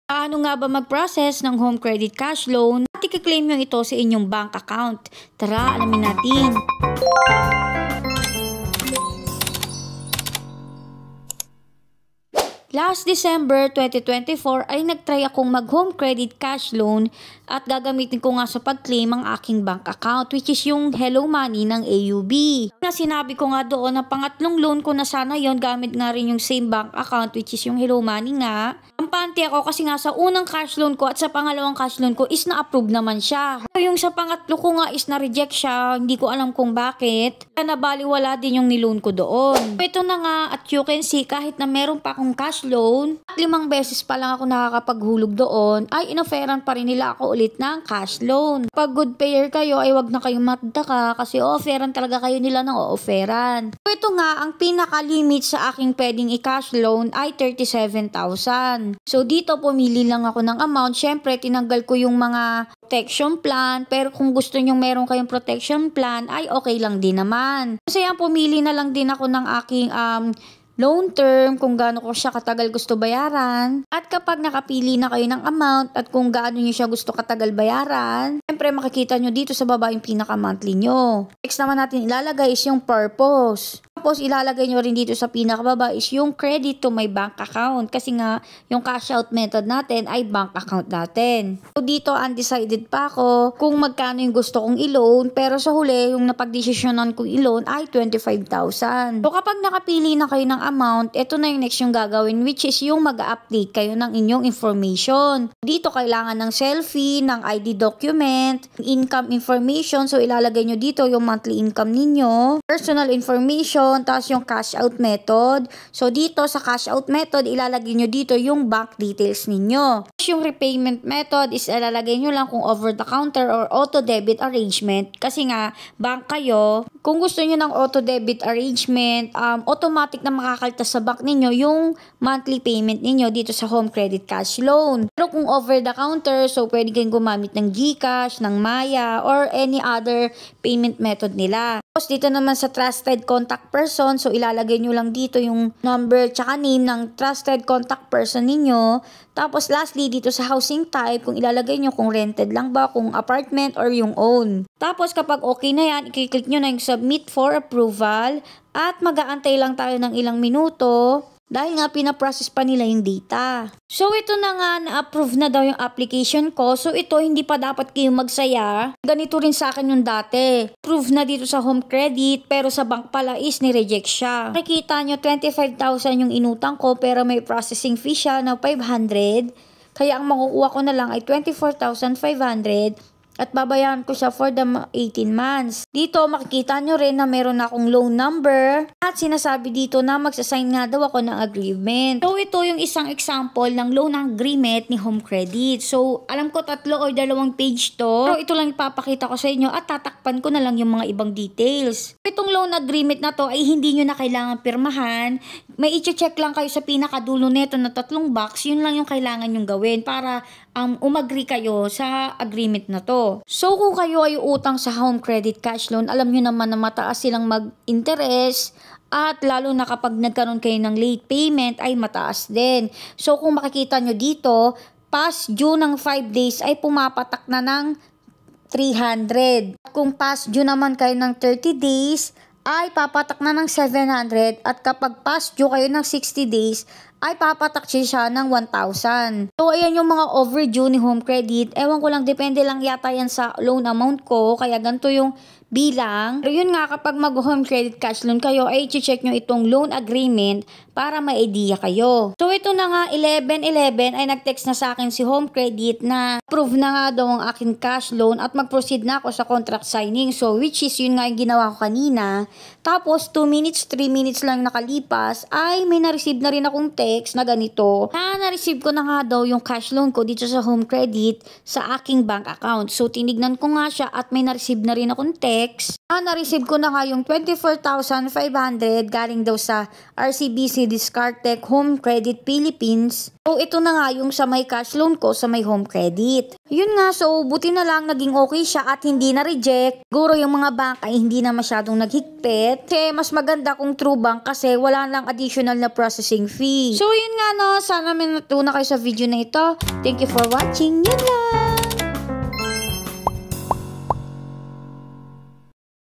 Paano nga ba mag-process ng home credit cash loan at i-claim nyo ito sa inyong bank account? Tara, alamin natin. Last December 2024 ay nagtry akong mag-home credit cash loan at gagamitin ko nga sa pag-claim ang aking bank account, which is yung Hello Money ng AUB. Na sinabi ko nga doon na pangatlong loan ko na sana yon gamit nga rin yung same bank account, which is yung Hello Money nga. Kampante ako kasi nga sa unang cash loan ko at sa pangalawang cash loan ko is na-approve naman siya. Yung sa pangatlo ko nga is na-reject siya, hindi ko alam kung bakit. Kaya nabaliwala din yung niloan ko doon. Ito na nga, at you can see kahit na meron pa akong cash loan, at 5 beses pa lang ako nakakapaghulog doon, ay inoferan pa rin nila ako ulit ng cash loan. Pag good payer kayo ay wag na kayong magdaka kasi offeran talaga kayo nila ng offeran. Ito nga, ang pinaka-limit sa aking pwedeng i-cash loan ay 37,000. So dito pumili lang ako ng amount. Syempre tinanggal ko yung mga protection plan, pero kung gusto nyo meron kayong protection plan ay okay lang din naman. Kasi yan, pumili na lang din ako ng aking loan term, kung gaano ko siya katagal gusto bayaran. At kapag nakapili na kayo ng amount at kung gaano nyo siya gusto katagal bayaran, syempre makikita nyo dito sa baba yung pinaka-monthly nyo. Next naman natin ilalagay is yung purpose. Tapos ilalagay nyo rin dito sa pinakababa is yung credit to my bank account. Kasi nga, yung cash out method natin ay bank account natin. So dito, undecided pa ako kung magkano yung gusto kong i-loan. Pero sa huli, yung napag-desisyonan kong i-loan ay 25,000. So kapag nakapili na kayo ng amount, ito na yung next yung gagawin, which is yung mag-update kayo ng inyong information. Dito kailangan ng selfie, ng ID document, income information. So ilalagay nyo dito yung monthly income ninyo, personal information, tapos yung cash out method. So dito sa cash out method, ilalagay nyo dito yung bank details ninyo. Yung repayment method is ilalagay nyo lang kung over the counter or auto debit arrangement. Kasi nga, bank kayo, kung gusto nyo ng auto debit arrangement, automatic na makakaltas sa bank ninyo yung monthly payment ninyo dito sa home credit cash loan. Pero kung over the counter, so pwede kayong gumamit ng GCash, ng Maya, or any other payment method nila. Tapos dito naman sa trusted contact person, so ilalagay nyo lang dito yung number tsaka name ng trusted contact person ninyo. Tapos lastly, dito sa housing type, kung ilalagay nyo kung rented lang ba, kung apartment or yung own. Tapos kapag okay na yan, i-click nyo na yung submit for approval at mag-aantay lang tayo ng ilang minuto. Dahil nga pinaprocess pa nila yung data. So ito na nga, na-approve na daw yung application ko. So ito, hindi pa dapat kayo magsaya. Ganito rin sa akin yung dati. Approve na dito sa home credit, pero sa bank pala is ni-reject siya. Nakikita nyo, 25,000 yung inutang ko, pero may processing fee siya na 500. Kaya ang makukuha ko na lang ay 24,500. At babayaran ko siya for the 18 months. Dito makikita nyo rin na meron akong loan number. At sinasabi dito na magsasign nga daw ako ng agreement. So ito yung isang example ng loan agreement ni Home Credit. So alam ko 3 or 2 page to. Pero ito lang ipapakita ko sa inyo at tatakpan ko na lang yung mga ibang details. Itong loan agreement na to ay hindi nyo na kailangan pirmahan. May i-check lang kayo sa pinakadulo nito na 3 box. Yun lang yung kailangan nyong gawin para umagree kayo sa agreement na to. So kung kayo ay utang sa home credit cash loan, alam nyo naman na mataas silang mag-interest at lalo na kapag nagkaroon kayo ng late payment ay mataas din. So kung makikita nyo dito, past due ng 5 days ay pumapatak na ng 300. Kung past due naman kayo ng 30 days, ay papatak na ng 700 at kapag past due kayo ng 60 days, ay papatak siya ng 1,000. So, ayan yung mga overdue ni Home Credit. Ewan ko lang, depende lang yata yan sa loan amount ko. Kaya ganito yung bilang. Pero yun nga, kapag mag-home credit cash loan kayo, ay i-check nyo itong loan agreement para may idea kayo. So, ito na nga, 11/11 ay nag-text na sa akin si Home Credit na approve na nga daw ang aking cash loan at mag-proceed na ako sa contract signing. So, which is yun nga yung ginawa ko kanina. Tapos, 2 minutes, 3 minutes lang nakalipas, ay may na-receive na rin akong text na ganito. Na-receive ko na nga daw yung cash loan ko dito sa Home Credit sa aking bank account. So, tinignan ko nga siya at may na-receive na rin akong text X. Na-receive ko na nga yung 24,500 galing daw sa RCBC Discartec Home Credit Philippines. So ito na nga yung sa may cash loan ko sa may home credit. Yun nga, so buti na lang naging okay siya at hindi na-reject. Siguro yung mga bank ay hindi na masyadong naghigpit. Kasi mas maganda kung true bank kasi wala lang additional na processing fee. So yun nga no, sana may natutunan kayo sa video na ito. Thank you for watching. Yun lang!